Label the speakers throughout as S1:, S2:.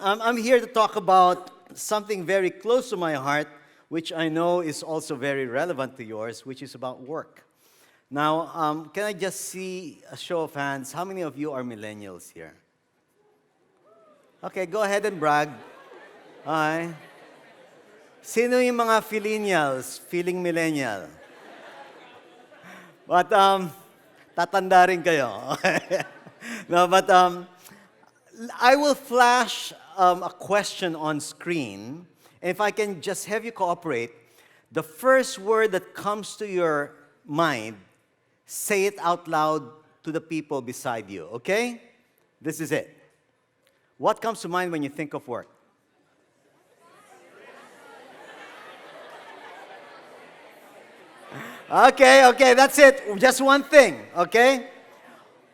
S1: I'm here to talk about something very close to my heart, which I know is also very relevant to yours, which is about work. Now, can I just see a show of hands? How many of you are millennials here? Okay, go ahead and brag. Hi. Sino yung mga philenials, feeling millennial? But, tatanda rin kayo. No, but I will flash a question on screen. If I can just have you cooperate, the first word that comes to your mind, say it out loud to the people beside you, okay? This is it. What comes to mind when you think of work? Okay, that's it. Just one thing, okay?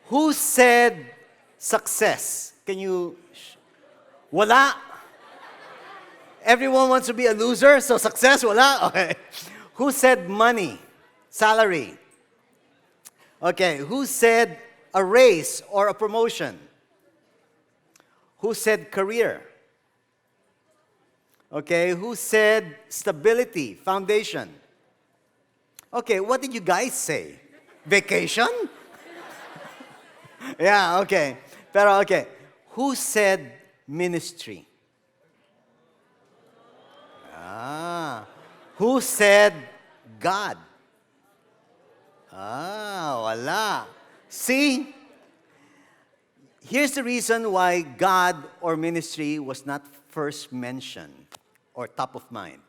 S1: Who said success? Can you... Wala. Everyone wants to be a loser, so success, wala? Okay. Who said money? Salary. Okay, who said a raise or a promotion? Who said career? Okay, who said stability, foundation? Okay, what did you guys say? Vacation? Yeah, okay. Pero okay, who said ministry? Who said God? Wala. See? Here's the reason why God or ministry was not first mentioned or top of mind.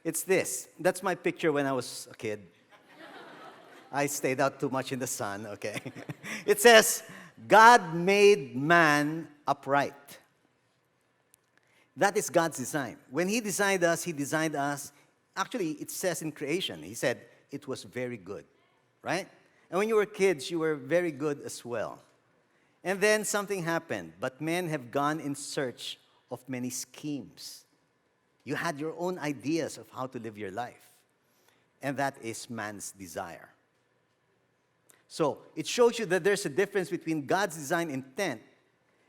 S1: It's this. That's my picture when I was a kid. I stayed out too much in the sun, okay? It says, God made man upright. That is God's design. When He designed us, actually, it says in creation, He said, it was very good, right? And when you were kids, you were very good as well. And then something happened, but men have gone in search of many schemes. You had your own ideas of how to live your life. And that is man's desire. So, it shows you that there's a difference between God's design intent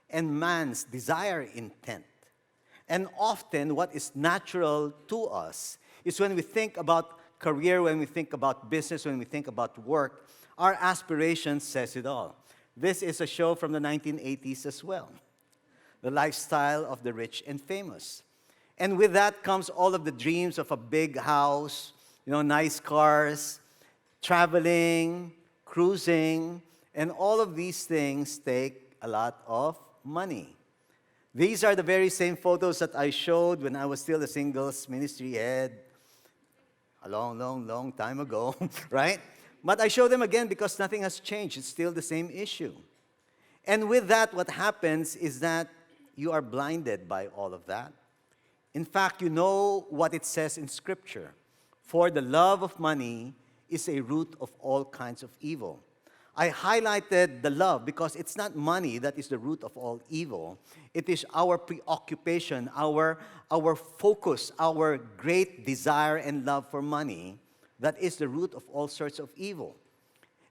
S1: and man's desire intent. And often, what is natural to us is when we think about career, when we think about business, when we think about work, our aspiration says it all. This is a show from the 1980s as well. The lifestyle of the rich and famous. And with that comes all of the dreams of a big house, nice cars, traveling, cruising, and all of these things take a lot of money. These are the very same photos that I showed when I was still a singles ministry head a long time ago, right? But I show them again because nothing has changed. It's still the same issue. And with that, what happens is that you are blinded by all of that. In fact, you know what it says in Scripture. For the love of money is a root of all kinds of evil. I highlighted the love because it's not money that is the root of all evil. It is our preoccupation, our focus, our great desire and love for money that is the root of all sorts of evil.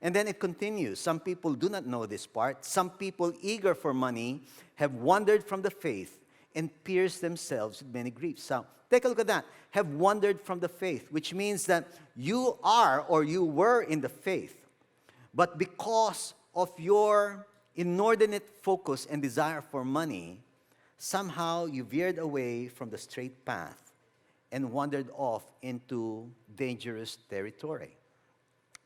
S1: And then it continues. Some people do not know this part. Some people eager for money have wandered from the faith and pierced themselves with many griefs. So, take a look at that. Have wandered from the faith, which means that you are or you were in the faith. But because of your inordinate focus and desire for money, somehow you veered away from the straight path and wandered off into dangerous territory.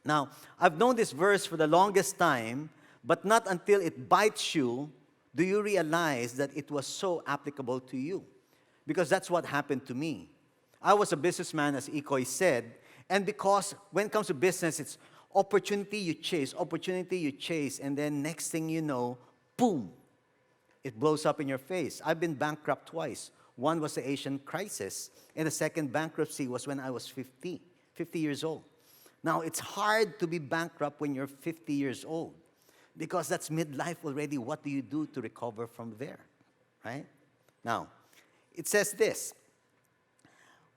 S1: Now, I've known this verse for the longest time, but not until it bites you do you realize that it was so applicable to you. Because that's what happened to me. I was a businessman, as Ikoy said, and because when it comes to business, it's opportunity you chase, and then next thing you know, boom, it blows up in your face. I've been bankrupt twice. One was the Asian crisis, and the second bankruptcy was when I was 50 years old. Now, it's hard to be bankrupt when you're 50 years old because that's midlife already. What do you do to recover from there, right? Now, it says this.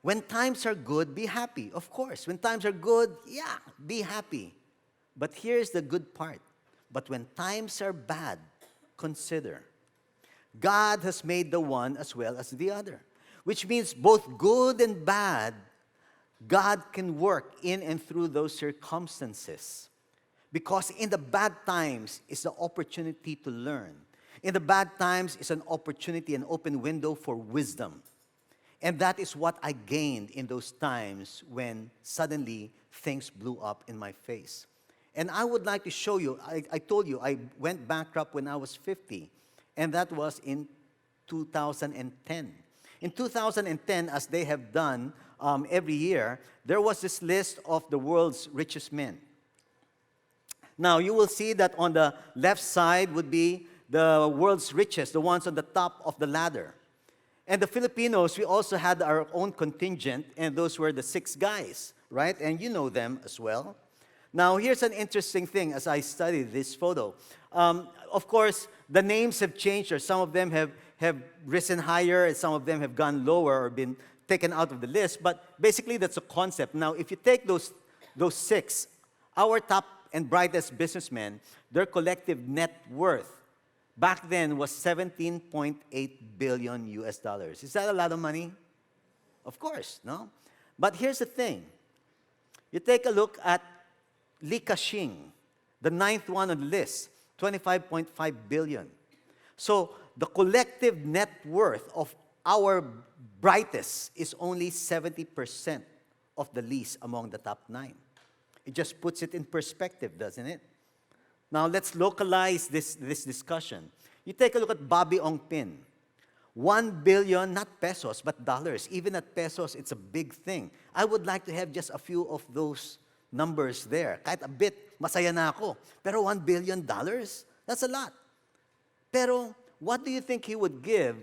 S1: When times are good, be happy. Of course, when times are good, be happy. But here's the good part. But when times are bad, consider. God has made the one as well as the other, which means both good and bad, God can work in and through those circumstances. Because in the bad times is the opportunity to learn. In the bad times is an opportunity, an open window for wisdom. And that is what I gained in those times when suddenly things blew up in my face. And I would like to show you, I told you I went bankrupt when I was 50. And that was in 2010. In 2010, as they have done every year, there was this list of the world's richest men. Now, you will see that on the left side would be the world's richest, the ones on the top of the ladder. And the Filipinos, we also had our own contingent, and those were the 6 guys, right? And you know them as well. Now, here's an interesting thing as I studied this photo. Of course, the names have changed, or some of them have risen higher, and some of them have gone lower or been taken out of the list. But basically, that's a concept. Now, if you take those 6, our top and brightest businessmen, their collective net worth back then was 17.8 billion US dollars. Is that a lot of money? Of course, no? But here's the thing. You take a look at Li Ka-shing, the 9th one on the list, 25.5 billion. So the collective net worth of our brightest is only 70% of the list among the top 9. It just puts it in perspective, doesn't it? Now, let's localize this discussion. You take a look at Bobby Ong Pin. 1 billion, not pesos, but dollars. Even at pesos, it's a big thing. I would like to have just a few of those numbers there. Kahit a bit, masaya na ako. Pero $1 billion, that's a lot. Pero, what do you think he would give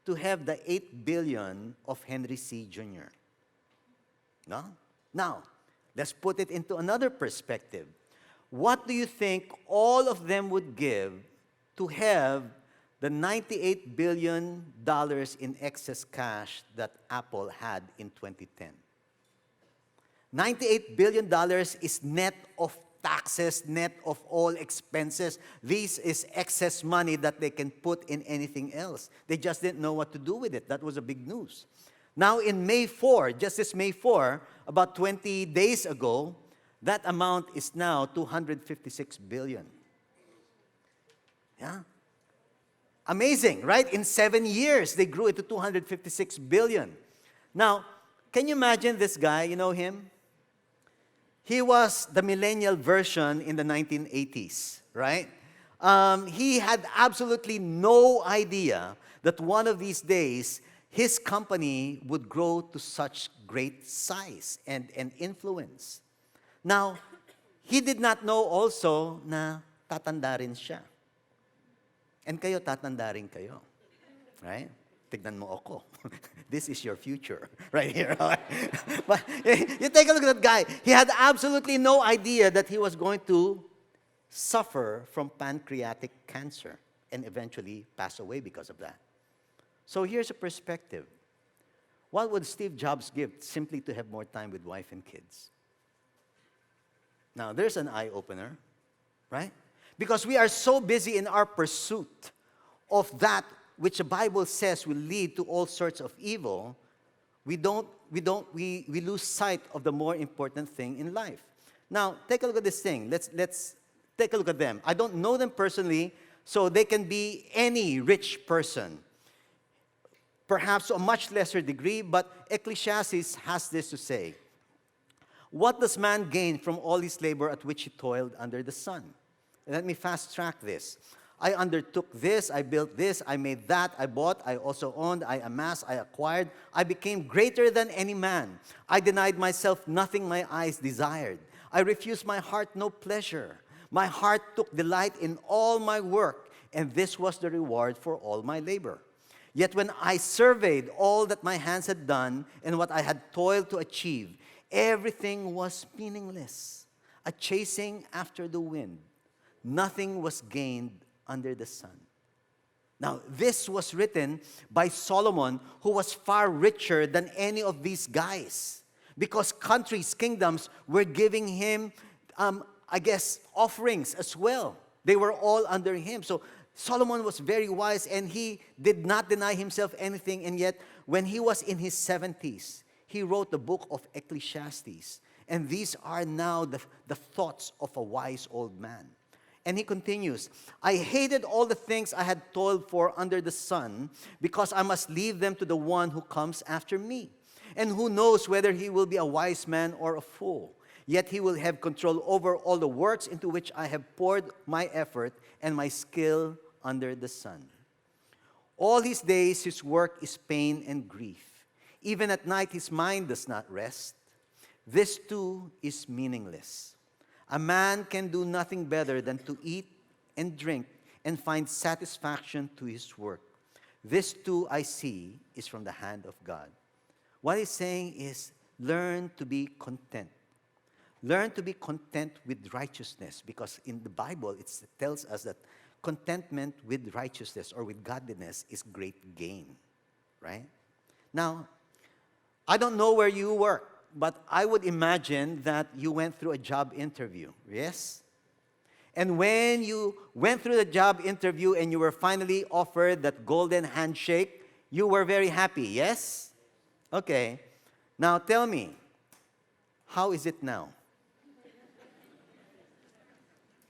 S1: to have the 8 billion of Henry C. Jr.? No? Now, let's put it into another perspective. What do you think all of them would give to have the $98 billion in excess cash that Apple had in 2010? $98 billion is net of taxes, net of all expenses. This is excess money that they can put in anything else. They just didn't know what to do with it. That was a big news. Now in May 4, just this May 4, about 20 days ago, that amount is now 256 billion. Yeah? Amazing, right? In 7 years, they grew it to 256 billion. Now, can you imagine this guy? You know him? He was the millennial version in the 1980s, right? He had absolutely no idea that one of these days, his company would grow to such great size and influence. Now, he did not know also na tatanda rin siya. And kayo, tatanda rin kayo. Right? Tignan mo ako. This is your future. Right here. But you take a look at that guy. He had absolutely no idea that he was going to suffer from pancreatic cancer and eventually pass away because of that. So here's a perspective. What would Steve Jobs give simply to have more time with wife and kids? Now, there's an eye-opener, right? Because we are so busy in our pursuit of that which the Bible says will lead to all sorts of evil, we lose sight of the more important thing in life. Now, take a look at this thing. Let's take a look at them. I don't know them personally, so they can be any rich person. Perhaps to a much lesser degree, but Ecclesiastes has this to say. What does man gain from all his labor at which he toiled under the sun? Let me fast track this. I undertook this, I built this, I made that, I bought, I also owned, I amassed, I acquired. I became greater than any man. I denied myself nothing my eyes desired. I refused my heart no pleasure. My heart took delight in all my work, and this was the reward for all my labor. Yet when I surveyed all that my hands had done and what I had toiled to achieve, everything was meaningless, a chasing after the wind. Nothing was gained under the sun. Now, this was written by Solomon, who was far richer than any of these guys, because countries, kingdoms were giving him, offerings as well. They were all under him. So Solomon was very wise, and he did not deny himself anything. And yet, when he was in his 70s, he wrote the book of Ecclesiastes. And these are now the thoughts of a wise old man. And he continues, I hated all the things I had toiled for under the sun, because I must leave them to the one who comes after me. And who knows whether he will be a wise man or a fool. Yet he will have control over all the works into which I have poured my effort and my skill under the sun. All his days his work is pain and grief. Even at night his mind does not rest. This too is meaningless. A man can do nothing better than to eat and drink and find satisfaction to his work. This too I see is from the hand of God. What he's saying is, learn to be content. Learn to be content with righteousness, because in the Bible it tells us that contentment with righteousness or with godliness is great gain, right? Now, I don't know where you work, but I would imagine that you went through a job interview, yes? And when you went through the job interview and you were finally offered that golden handshake, you were very happy, yes? Okay. Now tell me, how is it now?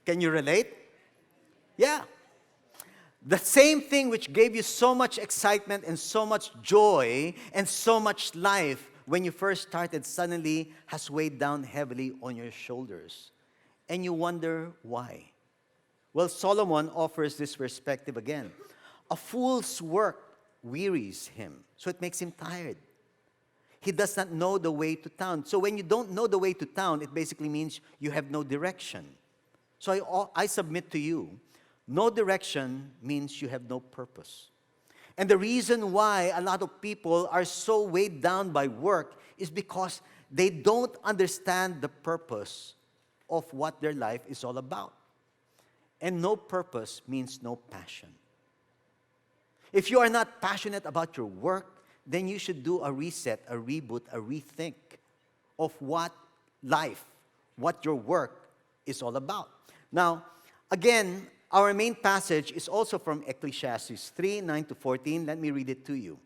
S1: Can you relate? Yeah. The same thing which gave you so much excitement and so much joy and so much life when you first started suddenly has weighed down heavily on your shoulders. And you wonder why. Well, Solomon offers this perspective again. A fool's work wearies him, so it makes him tired. He does not know the way to town. So when you don't know the way to town, it basically means you have no direction. So I submit to you, no direction means you have no purpose. And the reason why a lot of people are so weighed down by work is because they don't understand the purpose of what their life is all about. And no purpose means no passion. If you are not passionate about your work, then you should do a reset, a reboot, a rethink of what life, what your work is all about. Now, again, our main passage is also from Ecclesiastes 3:9-14. Let me read it to you.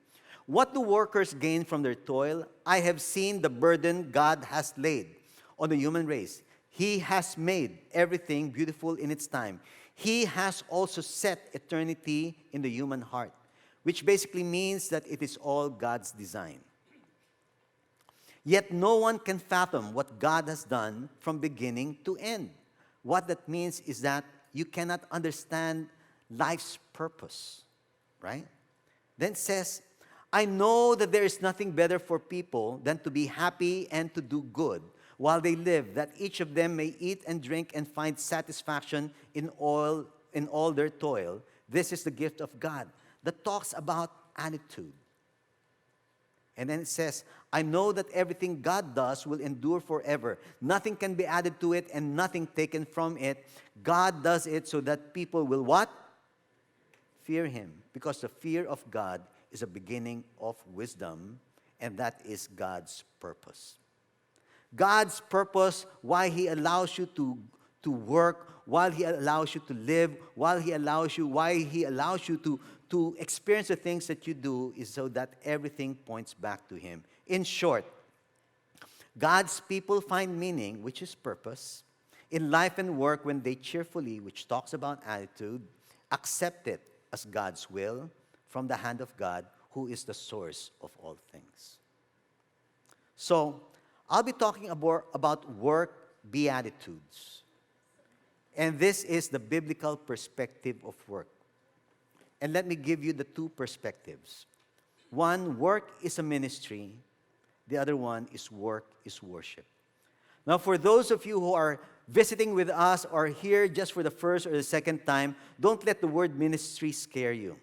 S1: What do workers gain from their toil? I have seen the burden God has laid on the human race. He has made everything beautiful in its time. He has also set eternity in the human heart, which basically means that it is all God's design. Yet no one can fathom what God has done from beginning to end. What that means is that you cannot understand life's purpose, right? Then it says, I know that there is nothing better for people than to be happy and to do good while they live, that each of them may eat and drink and find satisfaction in all their toil. This is the gift of God. That talks about attitude. And then it says, I know that everything God does will endure forever. Nothing can be added to it and nothing taken from it. God does it so that people will what? Fear Him. Because the fear of God is a beginning of wisdom, and that is God's purpose. God's purpose, why He allows you to work, while He allows you to live, why He allows you to experience the things that you do, is so that everything points back to Him. In short, God's people find meaning, which is purpose, in life and work when they cheerfully, which talks about attitude, accept it as God's will from the hand of God, who is the source of all things. So, I'll be talking about work beatitudes. And this is the biblical perspective of work. And let me give you the two perspectives. One, work is a ministry. The other one is work is worship. Now, for those of you who are visiting with us or here just for the first or the second time, don't let the word ministry scare you.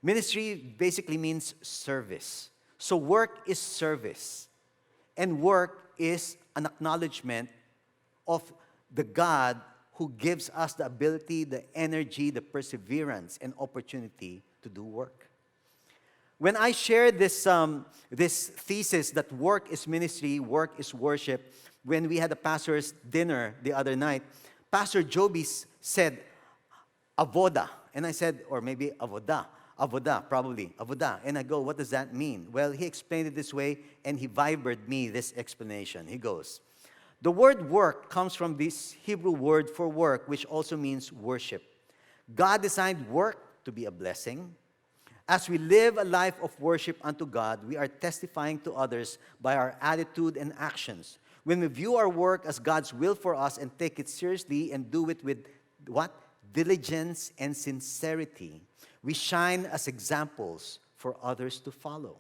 S1: Ministry basically means service. So work is service. And work is an acknowledgement of the God who gives us the ability, the energy, the perseverance, and opportunity to do work. When I shared this thesis that work is ministry, work is worship, when we had a pastor's dinner the other night, Pastor Joby said, avoda. And I said, or maybe avoda. Avoda, probably. Avoda. And I go, what does that mean? Well, he explained it this way, and he vibered me this explanation. He goes, the word work comes from this Hebrew word for work, which also means worship. God designed work to be a blessing. As we live a life of worship unto God, we are testifying to others by our attitude and actions. When we view our work as God's will for us and take it seriously and do it with what? Diligence and sincerity, we shine as examples for others to follow.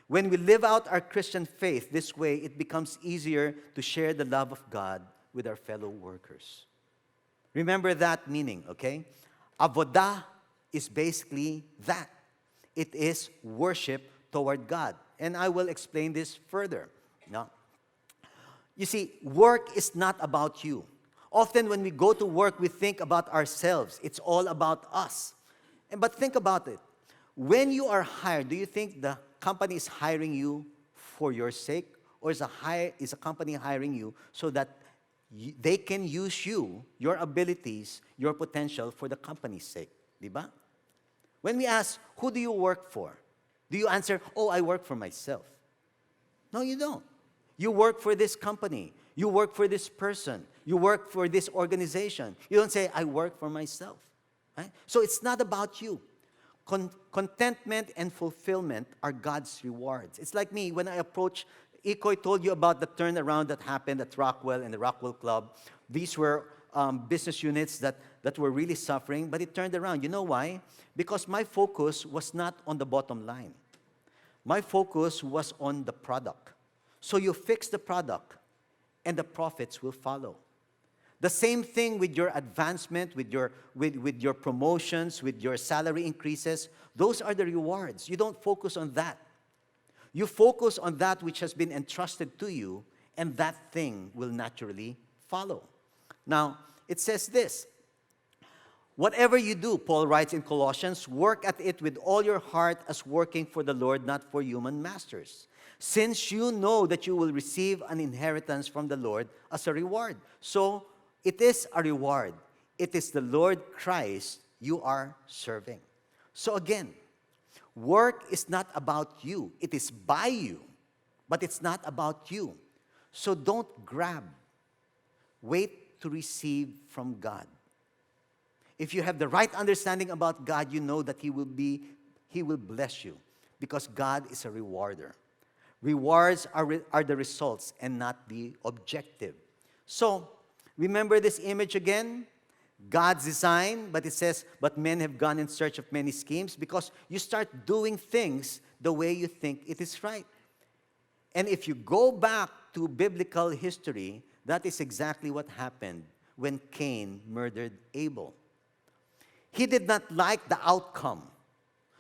S1: When we live out our Christian faith this way, it becomes easier to share the love of God with our fellow workers. Remember that meaning, okay? Avodah is basically that. It is worship toward God. And I will explain this further. Now, you see, work is not about you. Often when we go to work, we think about ourselves. It's all about us. But think about it. When you are hired, do you think the company is hiring you for your sake? Or is a company hiring you so that they can use you, your abilities, your potential for the company's sake? Diba? When we ask, who do you work for? Do you answer, oh, I work for myself? No, you don't. You work for this company. You work for this person. You work for this organization. You don't say, I work for myself. Right? So it's not about you. Contentment and fulfillment are God's rewards. It's like me, when I approach, Ikoy told you about the turnaround that happened at Rockwell and the Rockwell Club. These were business units that were really suffering, but it turned around. You know why? Because my focus was not on the bottom line. My focus was on the product. So you fix the product, and the profits will follow. The same thing with your advancement, with your promotions, with your salary increases. Those are the rewards. You don't focus on that. You focus on that which has been entrusted to you, and that thing will naturally follow. Now, it says this. Whatever you do, Paul writes in Colossians, work at it with all your heart as working for the Lord, not for human masters, since you know that you will receive an inheritance from the Lord as a reward. So, it is a reward. It is the Lord Christ you are serving. So again, work is not about you. It is by you, but it's not about you. So don't grab. Wait to receive from God. If you have the right understanding about God, you know that He will bless you, because God is a rewarder. Rewards are the results and not the objective. So, remember this image again? God's design, but it says, but men have gone in search of many schemes, because you start doing things the way you think it is right. And if you go back to biblical history, that is exactly what happened when Cain murdered Abel. He did not like the outcome,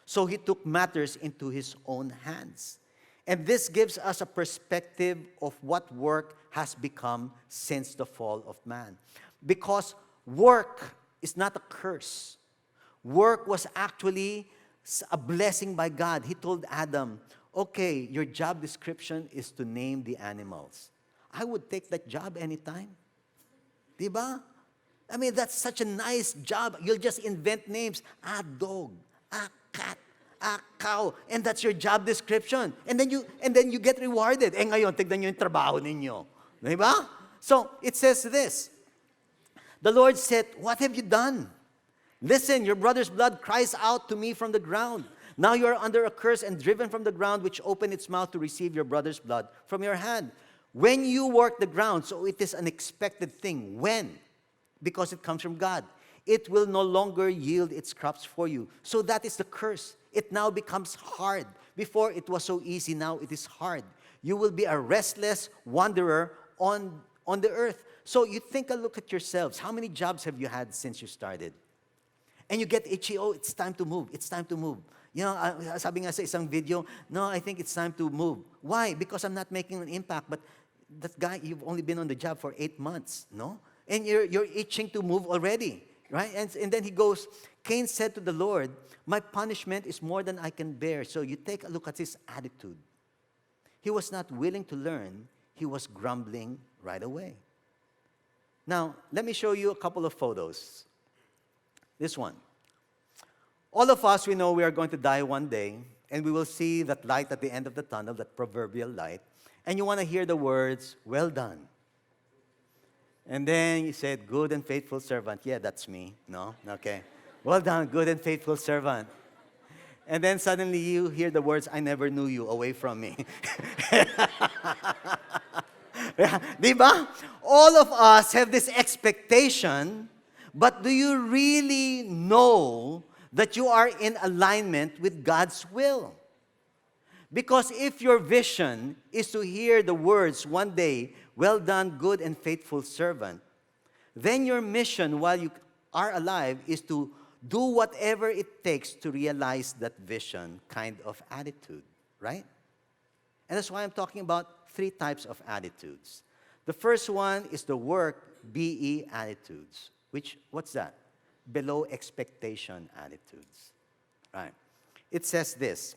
S1: so he took matters into his own hands. And this gives us a perspective of what work has become since the fall of man. Because work is not a curse. Work was actually a blessing by God. He told Adam, okay, your job description is to name the animals. I would take that job anytime. Diba? I mean, that's such a nice job. You'll just invent names. A dog, a cat, a cow. And that's your job description. And then you get rewarded. Eh ngayon, tignan nyo yung trabaho ninyo. Diba? So, it says this. The Lord said, what have you done? Listen, your brother's blood cries out to me from the ground. Now you are under a curse and driven from the ground, which opened its mouth to receive your brother's blood from your hand. When you work the ground, so it is an expected thing. When? Because it comes from God. It will no longer yield its crops for you. So that is the curse. It now becomes hard. Before it was so easy, now it is hard. You will be a restless wanderer on the earth. So you take a look at yourselves. How many jobs have you had since you started? And you get itchy, oh, it's time to move. It's time to move. You know, sabi nga sa isang video, no, I think it's time to move. Why? Because I'm not making an impact. But that guy, you've only been on the job for 8 months, no? And you're itching to move already, right? And then he goes, Cain said to the Lord, my punishment is more than I can bear. So you take a look at his attitude. He was not willing to learn. He was grumbling right away. Now, let me show you a couple of photos. This one. All of us, we know we are going to die one day, and we will see that light at the end of the tunnel, that proverbial light, and you want to hear the words, well done. And then you said, good and faithful servant. Yeah, that's me. No? Okay. Well done, good and faithful servant. And then suddenly you hear the words, I never knew you, away from me. Diba? All of us have this expectation, but do you really know that you are in alignment with God's will? Because if your vision is to hear the words one day, well done, good and faithful servant, then your mission while you are alive is to do whatever it takes to realize that vision kind of attitude, right? And that's why I'm talking about 3 types of attitudes. The first one is the work BE attitudes, what's that? Below expectation attitudes, right? It says this,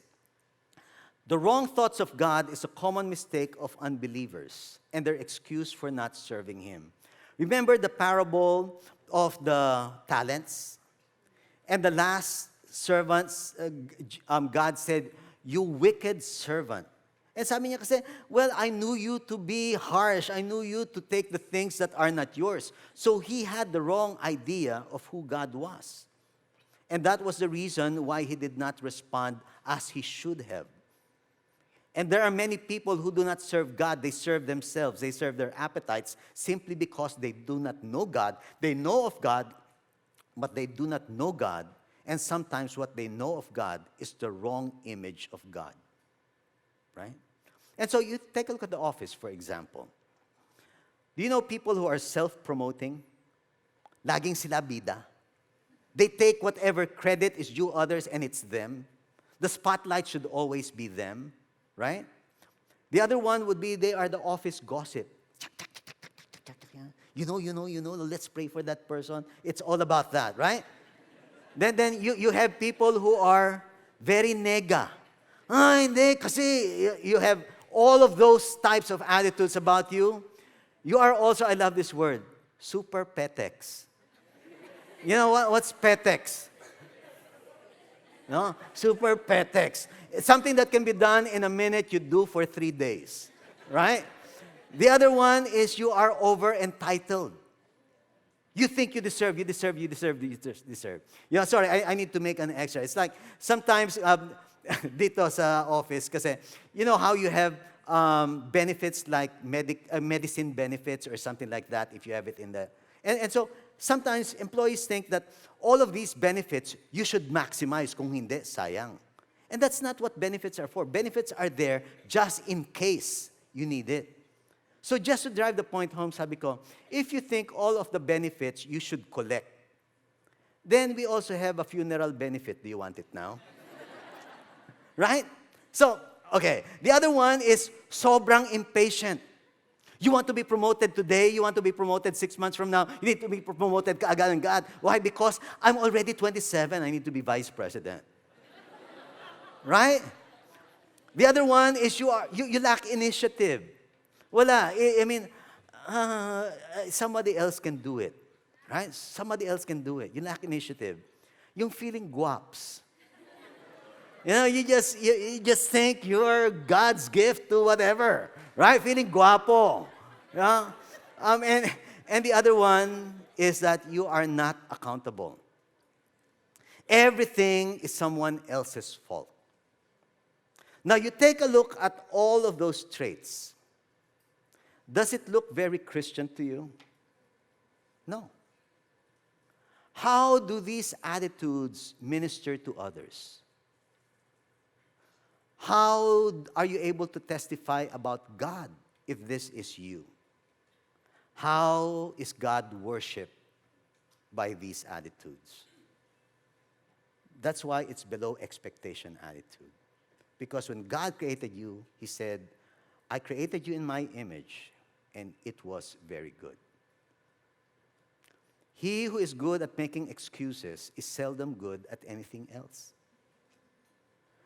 S1: the wrong thoughts of God is a common mistake of unbelievers and their excuse for not serving Him. Remember the parable of the talents? And the last servants, God said, you wicked servant. And sabi niya kasi, well, I knew you to be harsh. I knew you to take the things that are not yours. So he had the wrong idea of who God was. And that was the reason why he did not respond as he should have. And there are many people who do not serve God. They serve themselves. They serve their appetites simply because they do not know God. They know of God, but they do not know God. And sometimes what they know of God is the wrong image of God. Right? And so you take a look at the office, for example. Do you know people who are self-promoting? Laging sila bida. They take whatever credit is due others and it's them. The spotlight should always be them. Right? The other one would be they are the office gossip. You know, let's pray for that person. It's all about that, right? Then you have people who are very nega. Hindi, kasi you have all of those types of attitudes about you. You are also, I love this word, super petex. You know what's petex? No? Super petex. It's something that can be done in a minute, you do for 3 days. Right? The other one is you are over entitled. You think you deserve. Yeah, sorry, I need to make an extra. It's like sometimes dito sa office kasi you know how you have benefits like medicine benefits or something like that if you have it in the... And so sometimes employees think that all of these benefits you should maximize. Kung hindi, sayang. And that's not what benefits are for. Benefits are there just in case you need it. So just to drive the point home, sabi ko, if you think all of the benefits you should collect, then we also have a funeral benefit. Do you want it now? Right? So, okay. The other one is sobrang impatient. You want to be promoted today, you want to be promoted 6 months from now, you need to be promoted kaagad-agad. Why? Because I'm already 27, I need to be vice president. Right? The other one is you lack initiative. Wala. I mean, somebody else can do it. Right? Somebody else can do it. You lack initiative. Yung feeling guaps. You know, you just think you're God's gift to whatever. Right? Feeling guapo. Yeah? And the other one is that you are not accountable. Everything is someone else's fault. Now, you take a look at all of those traits. Does it look very Christian to you? No. How do these attitudes minister to others? How are you able to testify about God if this is you? How is God worshipped by these attitudes? That's why it's below expectation attitude. Because when God created you, He said, I created you in my image, and it was very good. He who is good at making excuses is seldom good at anything else.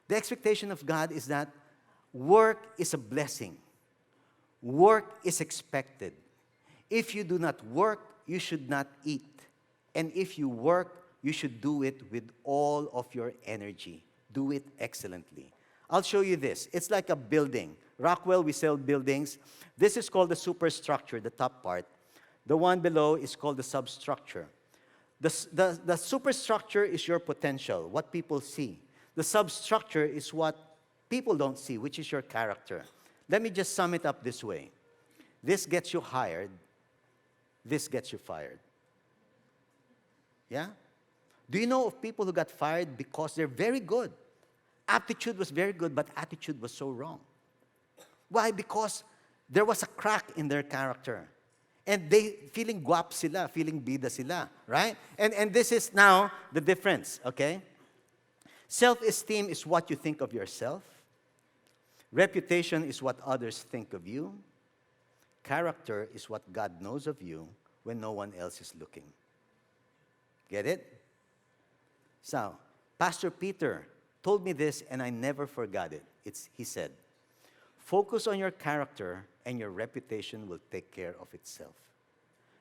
S1: The expectation of God is that work is a blessing. Work is expected. If you do not work, you should not eat. And if you work, you should do it with all of your energy. Do it excellently. I'll show you this. It's like a building. Rockwell, we sell buildings. This is called the superstructure, the top part. The one below is called the substructure. The superstructure is your potential, what people see. The substructure is what people don't see, which is your character. Let me just sum it up this way. This gets you hired. This gets you fired. Yeah? Do you know of people who got fired because they're very good? Aptitude was very good, but attitude was so wrong. Why? Because there was a crack in their character. And they feeling guap sila, feeling bida sila, right? And this is now the difference, okay? Self-esteem is what you think of yourself. Reputation is what others think of you. Character is what God knows of you when no one else is looking. Get it? So, Pastor Peter told me this and I never forgot it. He said, focus on your character and your reputation will take care of itself.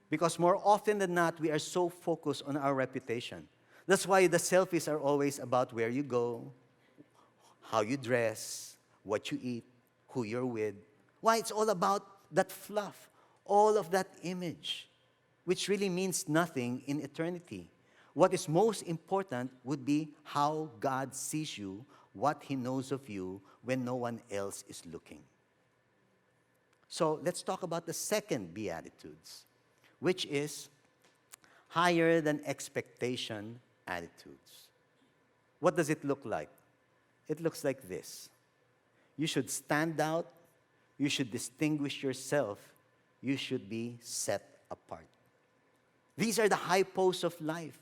S1: Because more often than not, we are so focused on our reputation. That's why the selfies are always about where you go, how you dress, what you eat, who you're with. Why? It's all about that fluff, all of that image, which really means nothing in eternity. What is most important would be how God sees you, what He knows of you when no one else is looking. So let's talk about the second Beatitudes, which is higher than expectation attitudes. What does it look like? It looks like this. You should stand out. You should distinguish yourself. You should be set apart. These are the high posts of life.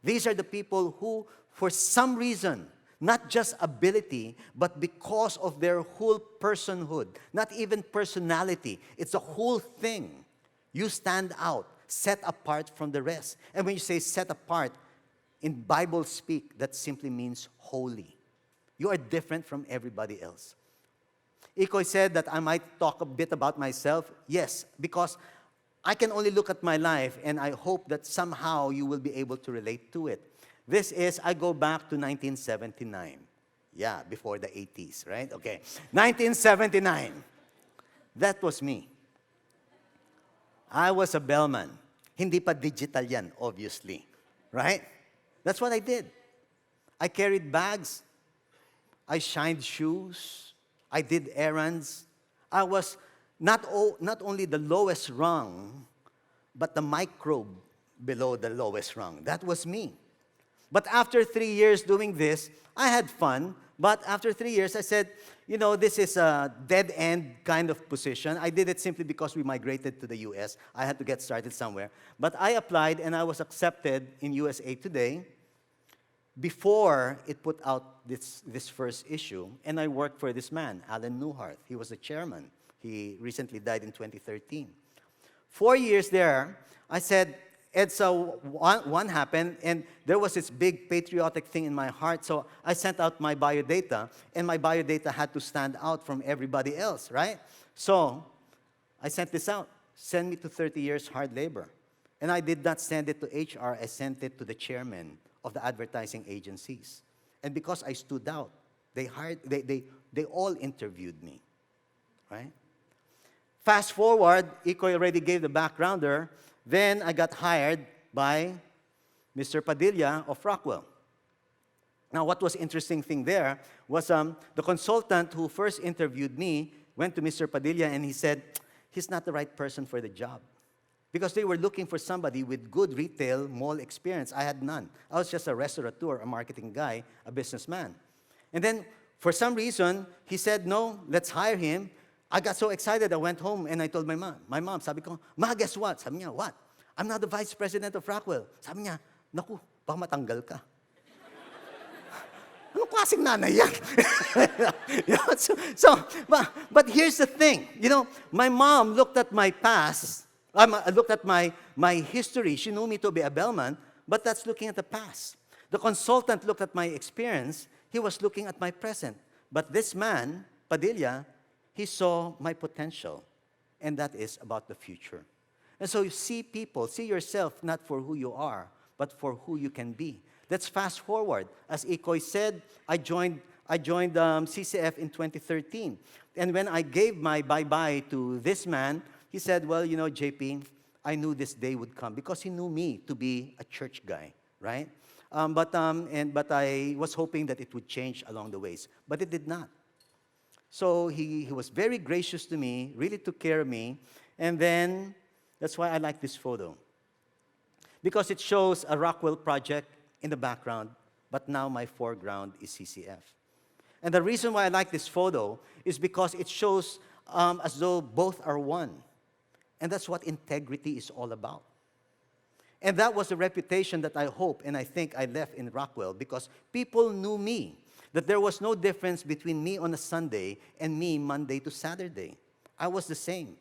S1: These are the people who, for some reason, not just ability, but because of their whole personhood, not even personality, it's a whole thing. You stand out, set apart from the rest. And when you say set apart, in Bible speak, that simply means holy. You are different from everybody else. Ikoy said that I might talk a bit about myself. Yes, because I can only look at my life, and I hope that somehow you will be able to relate to it. This is, I go back to 1979. Yeah, before the 80s, right? Okay. 1979. That was me. I was a bellman. Hindi pa digital yan, obviously. Right? That's what I did. I carried bags. I shined shoes. I did errands. I was not only the lowest rung, but the microbe below the lowest rung. That was me. But after 3 years doing this, I had fun. But after 3 years, I said, this is a dead-end kind of position. I did it simply because we migrated to the U.S. I had to get started somewhere. But I applied, and I was accepted in USA Today before it put out this first issue. And I worked for this man, Alan Newhart. He was the chairman. He recently died in 2013. 4 years there, I said, EDSA one happened, and there was this big patriotic thing in my heart, so I sent out my biodata, and my biodata had to stand out from everybody else, right? So I sent this out. Send me to 30 years hard labor. And I did not send it to HR, I sent it to the chairman of the advertising agencies. And because I stood out, they all interviewed me, right? Fast forward, Ikoy already gave the backgrounder. Then I got hired by Mr. Padilla of Rockwell. Now, what was interesting thing there was the consultant who first interviewed me went to Mr. Padilla and he said, he's not the right person for the job. Because they were looking for somebody with good retail mall experience. I had none. I was just a restaurateur, a marketing guy, a businessman. And then, for some reason, he said, no, let's hire him. I got so excited, I went home and I told my mom. My mom, sabi ko, Ma, guess what? Sabi niya, what? I'm not the vice president of Rockwell. Sabi niya, naku, baka matanggal ka. Anong klaseng nanay yan? But here's the thing. My mom looked at my past, looked at my history. She knew me to be a bellman, but that's looking at the past. The consultant looked at my experience. He was looking at my present. But this man, Padilla, he saw my potential, and that is about the future. And so you see yourself not for who you are, but for who you can be. Let's fast forward. As Ikoy said, I joined CCF in 2013. And when I gave my bye-bye to this man, he said, well, JP, I knew this day would come because he knew me to be a church guy, right? But I was hoping that it would change along the ways, but it did not. So he was very gracious to me, really took care of me, and then that's why I like this photo. Because it shows a Rockwell project in the background, but now my foreground is CCF. And the reason why I like this photo is because it shows as though both are one. And that's what integrity is all about. And that was the reputation that I hope and I think I left in Rockwell because people knew me, that there was no difference between me on a Sunday and me Monday to Saturday. I was the same.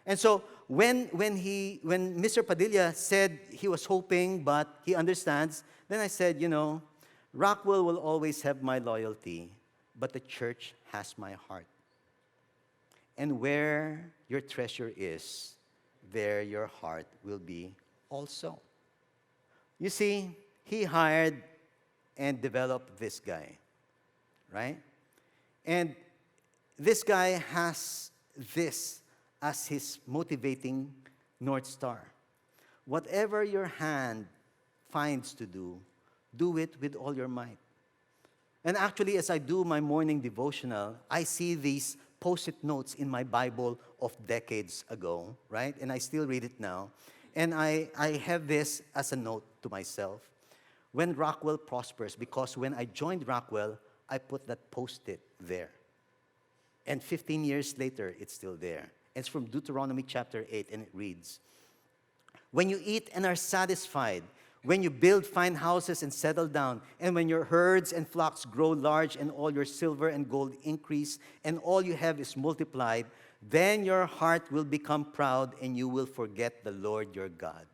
S1: And so when Mr. Padilla said he was hoping but he understands, then I said, Rockwell will always have my loyalty, but the church has my heart. And where your treasure is, there your heart will be also. You see, he hired and developed this guy, right? And this guy has this as his motivating North Star. Whatever your hand finds to do, do it with all your might. And actually, as I do my morning devotional, I see these post-it notes in my Bible of decades ago, right? And I still read it now. And I have this as a note to myself. When Rockwell prospers, because when I joined Rockwell, I put that post-it there. And 15 years later, it's still there. It's from Deuteronomy chapter 8, and it reads, when you eat and are satisfied, when you build fine houses and settle down, and when your herds and flocks grow large and all your silver and gold increase, and all you have is multiplied, then your heart will become proud and you will forget the Lord your God.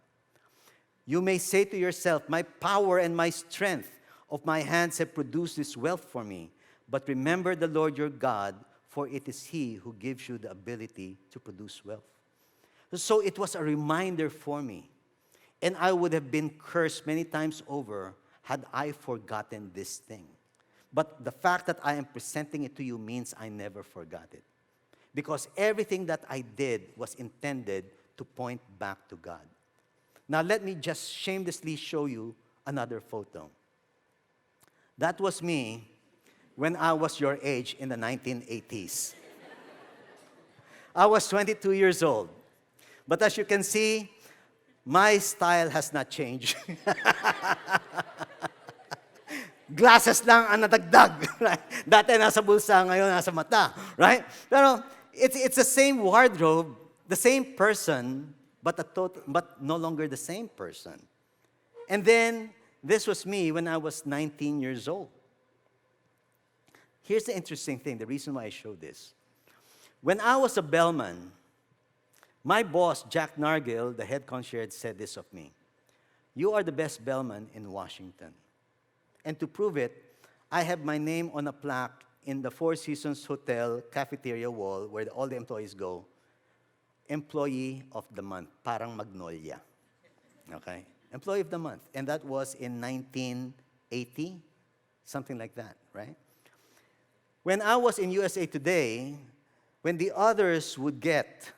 S1: You may say to yourself, my power and my strength of my hands have produced this wealth for me. But remember the Lord your God, for it is He who gives you the ability to produce wealth. So it was a reminder for me. And I would have been cursed many times over had I forgotten this thing. But the fact that I am presenting it to you means I never forgot it. Because everything that I did was intended to point back to God. Now let me just shamelessly show you another photo. That was me when I was your age in the 1980s. I was 22 years old. But as you can see, my style has not changed. Glasses lang ang nadagdag. Right? Dati nasa bulsa, ngayon nasa mata. Right? Pero it's the same wardrobe, the same person, but no longer the same person. And then, this was me when I was 19 years old. Here's the interesting thing, the reason why I show this. When I was a bellman, my boss, Jack Nargill, the head concierge, said this of me. You are the best bellman in Washington. And to prove it, I have my name on a plaque in the Four Seasons Hotel cafeteria wall where all the employees go. Employee of the month, parang Magnolia. Okay? Employee of the month. And that was in 1980, something like that, right? When I was in USA Today, when the others would get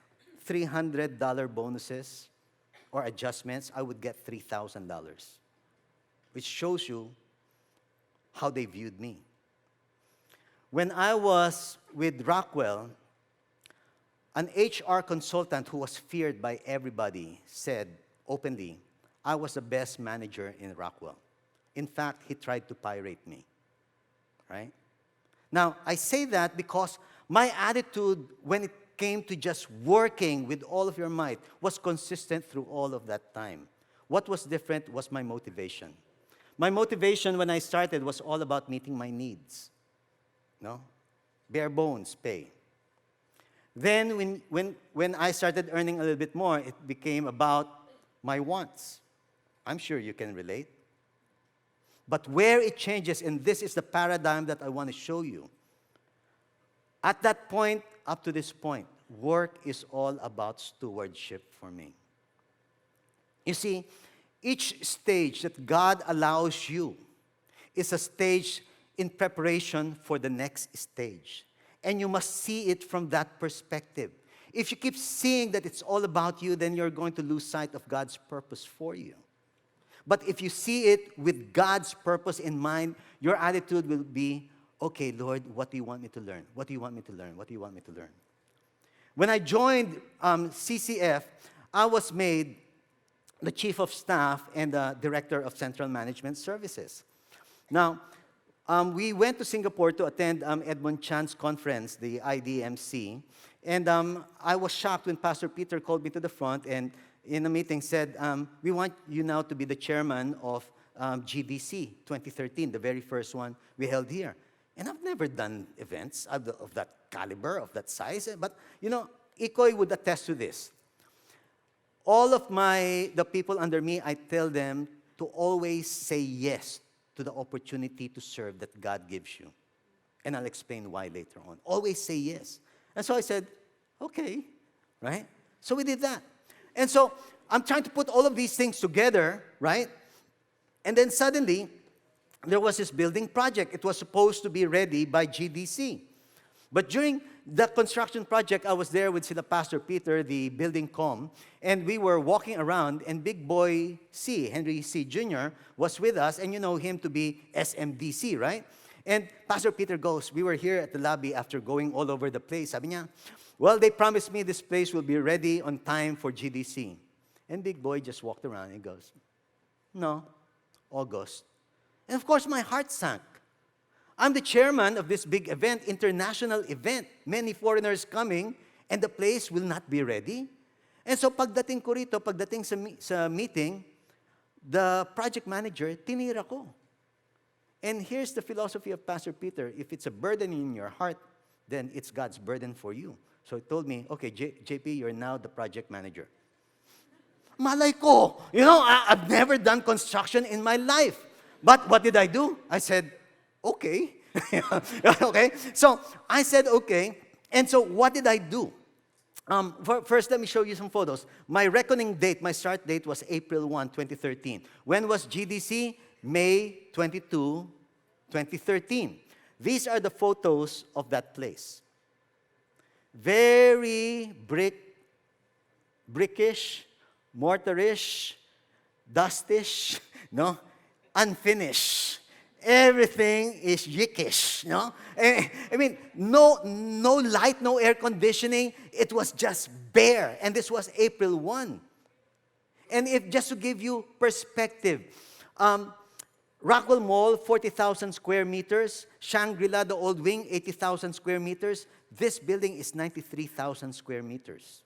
S1: $300 bonuses or adjustments, I would get $3,000, which shows you how they viewed me. When I was with Rockwell, an HR consultant who was feared by everybody said openly, I was the best manager in Rockwell. In fact, he tried to pirate me, right? Now, I say that because my attitude when it came to just working with all of your might was consistent through all of that time. What was different was my motivation. My motivation when I started was all about meeting my needs. No? Bare bones pay. Then when I started earning a little bit more, it became about my wants. I'm sure you can relate. But where it changes, and this is the paradigm that I want to show you. At that point, up to this point, work is all about stewardship for me. You see, Each stage that God allows you is a stage in preparation for the next stage. And you must see it from that perspective. If you keep seeing that it's all about you, then you're going to lose sight of God's purpose for you. But if you see it with God's purpose in mind, your attitude will be, okay, Lord, what do you want me to learn? What do you want me to learn? What do you want me to learn? When I joined CCF, I was made the Chief of Staff and the Director of Central Management Services. Now, we went to Singapore to attend Edmund Chan's conference, the IDMC, and I was shocked when Pastor Peter called me to the front and in a meeting said, we want you now to be the chairman of GDC 2013, the very first one we held here. And I've never done events of that caliber, of that size. But, you know, Ikoy would attest to this. All of the people under me, I tell them to always say yes to the opportunity to serve that God gives you. And I'll explain why later on. Always say yes. And so I said, okay, right? So we did that. And so I'm trying to put all of these things together, right? And then suddenly, there was this building project. It was supposed to be ready by GDC. But during the construction project, I was there with sila Pastor Peter, the building com, and we were walking around, and Big Boy C, Henry C. Jr., was with us, and you know him to be SMDC, right? And Pastor Peter goes, we were here at the lobby after going all over the place. Sabi niya, well, they promised me this place will be ready on time for GDC. And Big Boy just walked around and goes, no, August. And of course, my heart sank. I'm the chairman of this big event, international event. Many foreigners coming, and the place will not be ready. And so pagdating ko rito, pagdating sa meeting, the project manager, tinira ko. And here's the philosophy of Pastor Peter. If it's a burden in your heart, then it's God's burden for you. So he told me, okay, JP, you're now the project manager. Malay ko, you know, I've never done construction in my life. But what did I do? I said, okay. Okay. So I said, okay. And so what did I do? First, let me show you some photos. My reckoning date, my start date was April 1, 2013. When was GDC? May 22, 2013. These are the photos of that place. Very brickish, mortarish, dustish, no? Unfinished. Everything is yickish, no? I mean, no light, no air conditioning. It was just bare. And this was April 1. And if just to give you perspective, Rockwell Mall, 40,000 square meters. Shangri-La, the old wing, 80,000 square meters. This building is 93,000 square meters.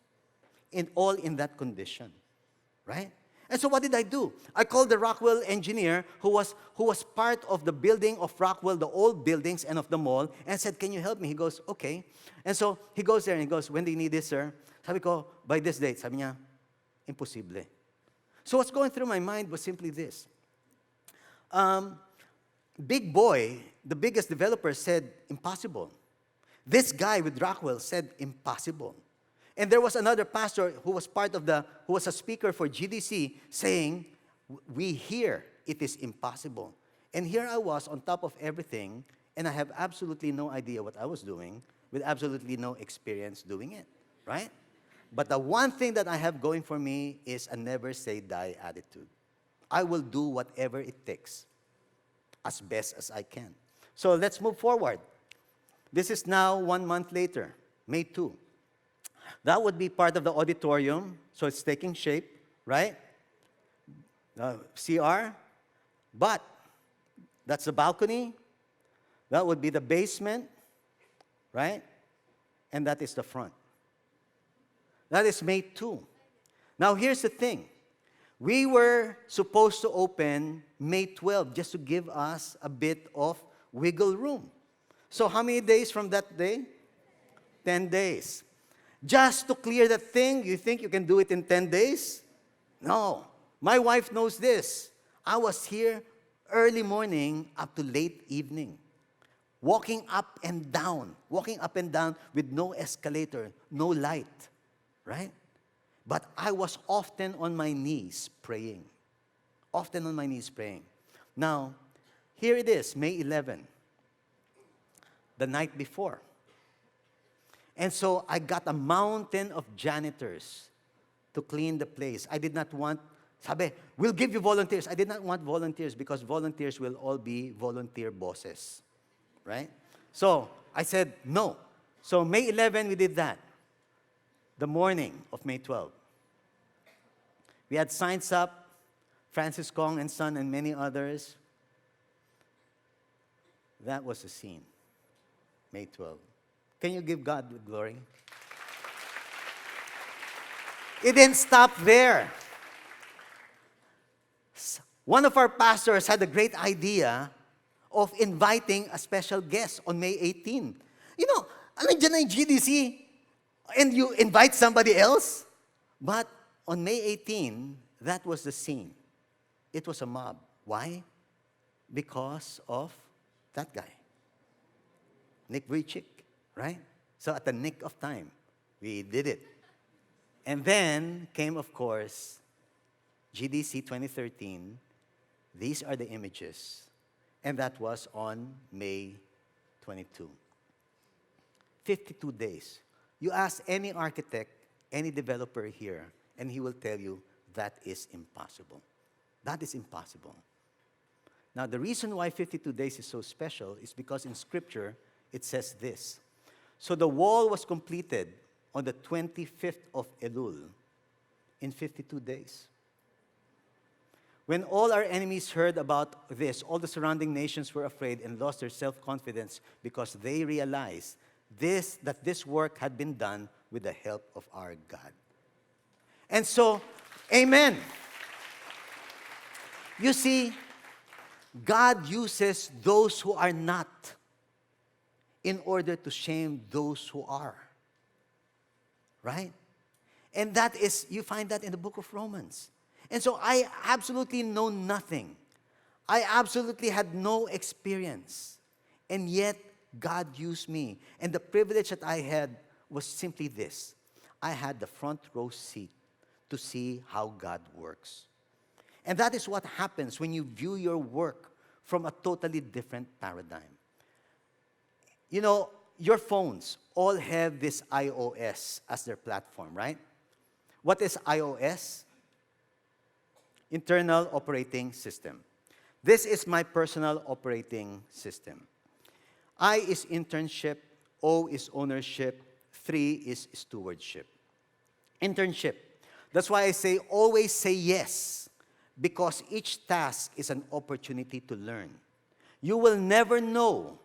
S1: All in that condition, right? And so what did I do? I called the Rockwell engineer who was part of the building of Rockwell, the old buildings and of the mall, and said, can you help me? He goes, okay. And so he goes there and he goes, when do you need this, sir? Sabi ko, by this date. Sabi niya, imposible. So what's going through my mind was simply this. Big Boy, the biggest developer, said, impossible. This guy with Rockwell said, impossible. And there was another pastor who was who was a speaker for GDC saying, we hear it is impossible. And here I was on top of everything, and I have absolutely no idea what I was doing, with absolutely no experience doing it, right? But the one thing that I have going for me is a never say die attitude. I will do whatever it takes as best as I can. So let's move forward. This is now 1 month later, May 2. That would be part of the auditorium, so it's taking shape, right? CR. But that's the balcony. That would be the basement, right? And that is the front. That is May 2. Now, here's the thing. We were supposed to open May 12 just to give us a bit of wiggle room. So how many days from that day? 10 days. Just to clear that thing, you think you can do it in 10 days? No. My wife knows this. I was here early morning up to late evening, walking up and down with no escalator, no light, right? But I was often on my knees praying. often on my knees praying. Now, here it is, May 11, the night before. And so I got a mountain of janitors to clean the place. I did not want, sabi, we'll give you volunteers. I did not want volunteers because volunteers will all be volunteer bosses, right? So I said, no. So May 11, we did that. The morning of May 12. We had signs up, Francis Kong and Son and many others. That was the scene, May 12. Can you give God the glory? It didn't stop there. One of our pastors had a great idea of inviting a special guest on May 18. You know, nandiyan na yung GDC and you invite somebody else? But on May 18, that was the scene. It was a mob. Why? Because of that guy, Nick Vujicic, right? So at the nick of time, we did it. And then came, of course, GDC 2013. These are the images. And that was on May 22. 52 days. You ask any architect, any developer here, and he will tell you that is impossible. That is impossible. Now, the reason why 52 days is so special is because in Scripture, it says this. So the wall was completed on the 25th of Elul in 52 days. When all our enemies heard about this, all the surrounding nations were afraid and lost their self-confidence because they realized that this work had been done with the help of our God. And so, amen. You see, God uses those who are not in order to shame those who are. Right? And that is, you find that in the book of Romans. And so I absolutely know nothing. I absolutely had no experience. And yet, God used me. And the privilege that I had was simply this. I had the front row seat to see how God works. And that is what happens when you view your work from a totally different paradigm. You know, your phones all have this iOS as their platform, right? What is iOS? Internal Operating System. This is my personal operating system. I is internship, O is ownership, 3 is stewardship. Internship. That's why I say always say yes, because each task is an opportunity to learn. You will never know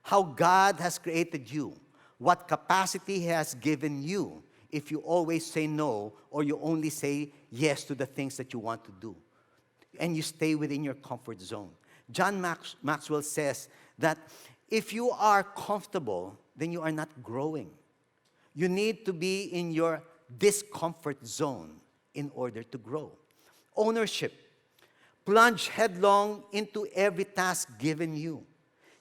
S1: how God has created you, what capacity He has given you, if you always say no or you only say yes to the things that you want to do. And you stay within your comfort zone. John Maxwell says that if you are comfortable, then you are not growing. You need to be in your discomfort zone in order to grow. Ownership. Plunge headlong into every task given you.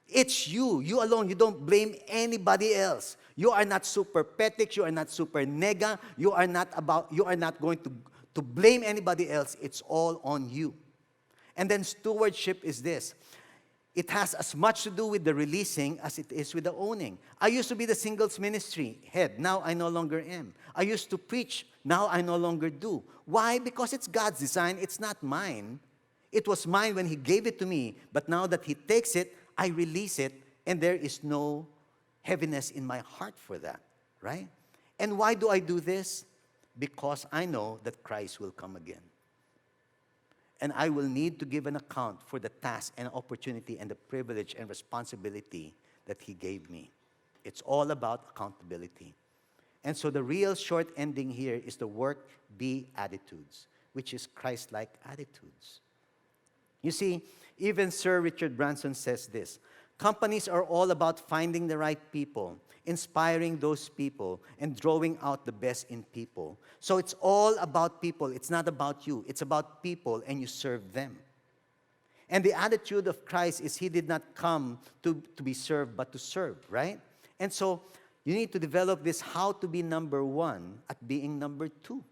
S1: It's you alone. You don't blame anybody else. You are not super petic. You are not super nega. You are not going to blame anybody else. It's all on you. And then stewardship is this. It has as much to do with the releasing as it is with the owning. I used to be the singles ministry head. Now I no longer am. I used to preach. Now I no longer do. Why? Because it's God's design. It's not mine. It was mine when He gave it to me. But now that He takes it, I release it. And there is no heaviness in my heart for that. Right? And why do I do this? Because I know that Christ will come again. And I will need to give an account for the task and opportunity and the privilege and responsibility that He gave me. It's all about accountability. And so the real short ending here is the work be attitudes, which is Christ-like attitudes. You see, even Sir Richard Branson says this, companies are all about finding the right people, inspiring those people, and drawing out the best in people. So it's all about people. It's not about you. It's about people, and you serve them. And the attitude of Christ is He did not come to be served, but to serve, right? And so you need to develop this how to be number one at being number two.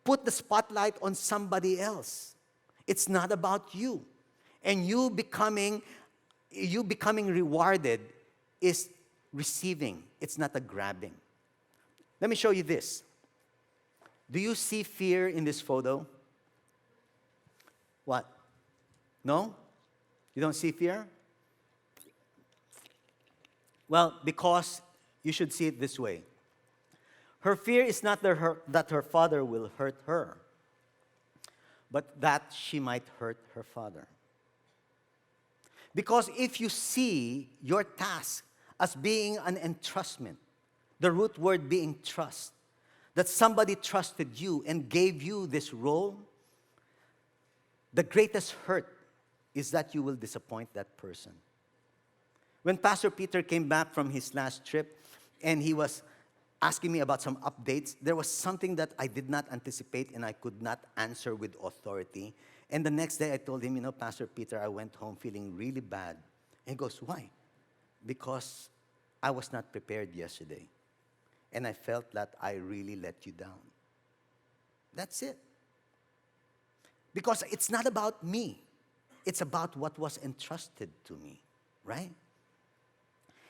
S1: put the spotlight on somebody else. It's not about you. And you becoming rewarded is receiving. It's not a grabbing. Let me show you this. Do you see fear in this photo? What? No? You don't see fear? Well, because you should see it this way. Her fear is not that her father will hurt her, but that she might hurt her father. Because if you see your task as being an entrustment, the root word being trust, that somebody trusted you and gave you this role, the greatest hurt is that you will disappoint that person. When Pastor Peter came back from his last trip and he was asking me about some updates, there was something that I did not anticipate and I could not answer with authority. And the next day I told him, Pastor Peter, I went home feeling really bad. And he goes, why? Because I was not prepared yesterday. And I felt that I really let you down. That's it. Because it's not about me. It's about what was entrusted to me, right?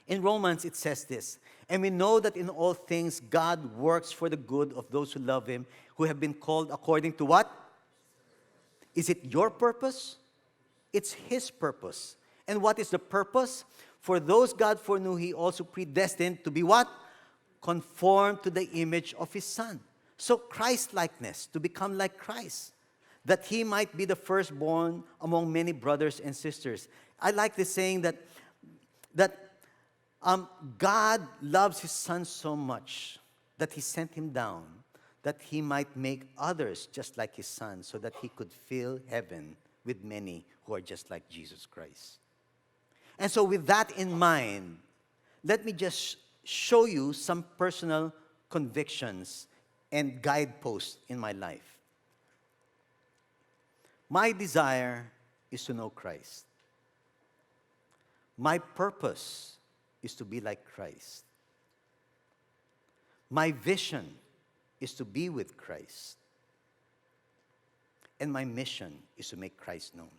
S1: In Romans, it says this, and we know that in all things God works for the good of those who love Him, who have been called according to what? Is it your purpose? It's His purpose. And what is the purpose? For those God foreknew, He also predestined to be what? Conformed to the image of His Son. So Christ-likeness, to become like Christ, that He might be the firstborn among many brothers and sisters. I like this saying that God loves His Son so much that He sent Him down that He might make others just like His Son so that He could fill heaven with many who are just like Jesus Christ. And so with that in mind, let me just show you some personal convictions and guideposts in my life. My desire is to know Christ. My purpose is to be like Christ. My vision is to be with Christ. And my mission is to make Christ known.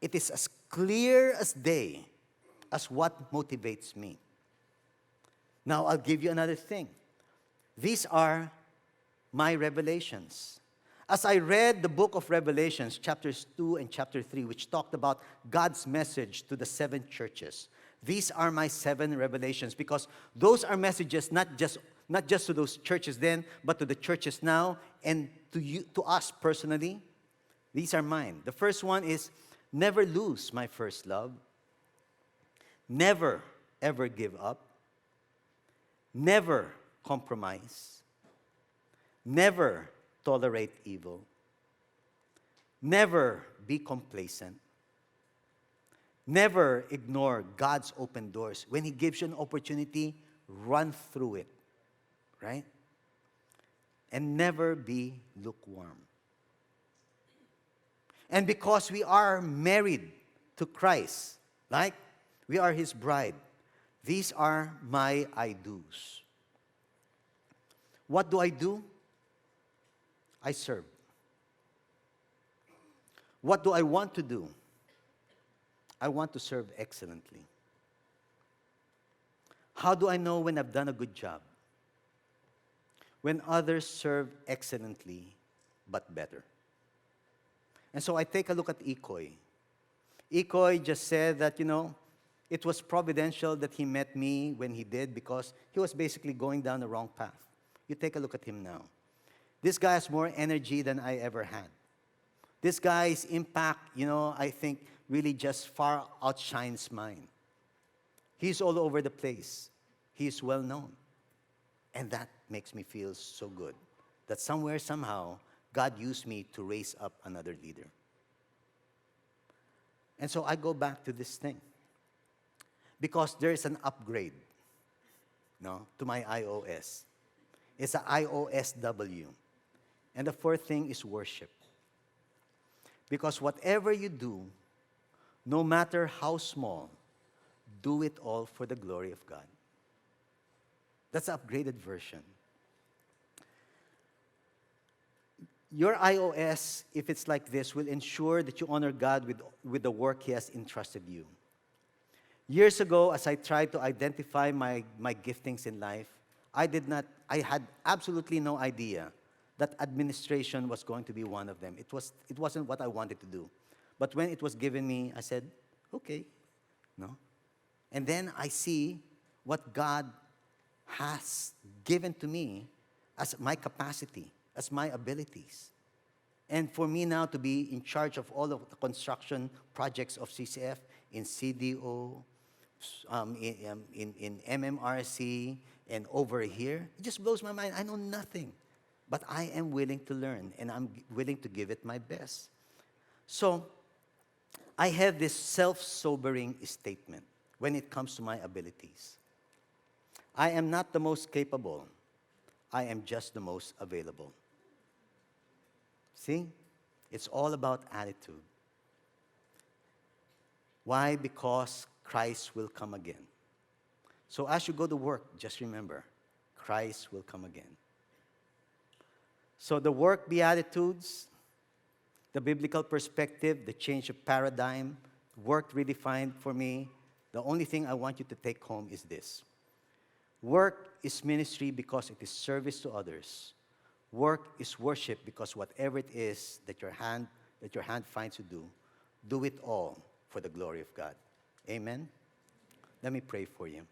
S1: It is as clear as day as what motivates me. Now, I'll give you another thing. These are my revelations. As I read the book of Revelations, chapters 2 and chapter 3, which talked about God's message to the 7 churches, these are my 7 revelations because those are messages not just to those churches then, but to the churches now and to you, to us personally. These are mine. The first one is never lose my first love. Never, ever give up. Never compromise. Never tolerate evil. Never be complacent. Never ignore God's open doors. When He gives you an opportunity, run through it. Right? And never be lukewarm. And because we are married to Christ, like we are His bride, these are my I do's. What do? I serve. What do I want to do? I want to serve excellently. How do I know when I've done a good job? When others serve excellently, but better. And so I take a look at Ikoy. Ikoy just said that, it was providential that he met me when he did because he was basically going down the wrong path. You take a look at him now. This guy has more energy than I ever had. This guy's impact, I think really just far outshines mine. He's all over the place. He's well known. And that makes me feel so good that somewhere, somehow, God used me to raise up another leader. And so I go back to this thing. Because there is an upgrade, to my iOS. It's an iOSW. And the fourth thing is worship. Because whatever you do, no matter how small, do it all for the glory of God. That's the upgraded version. Your iOS, if it's like this, will ensure that you honor God with the work He has entrusted you. Years ago, as I tried to identify my giftings in life, I had absolutely no idea that administration was going to be one of them. It wasn't what I wanted to do. But when it was given me, I said, okay, no. And then I see what God has given to me as my capacity, as my abilities. And for me now to be in charge of all of the construction projects of CCF in CDO, in MMRC, and over here, it just blows my mind. I know nothing. But I am willing to learn, and I'm willing to give it my best. So I have this self-sobering statement when it comes to my abilities. I am not the most capable. I am just the most available. See? It's all about attitude. Why? Because Christ will come again. So as you go to work, just remember, Christ will come again. So the work beatitudes, the biblical perspective, the change of paradigm, work redefined for me, the only thing I want you to take home is this. Work is ministry because it is service to others. Work is worship because whatever it is that your hand finds to do it all for the glory of God. Amen? Let me pray for you.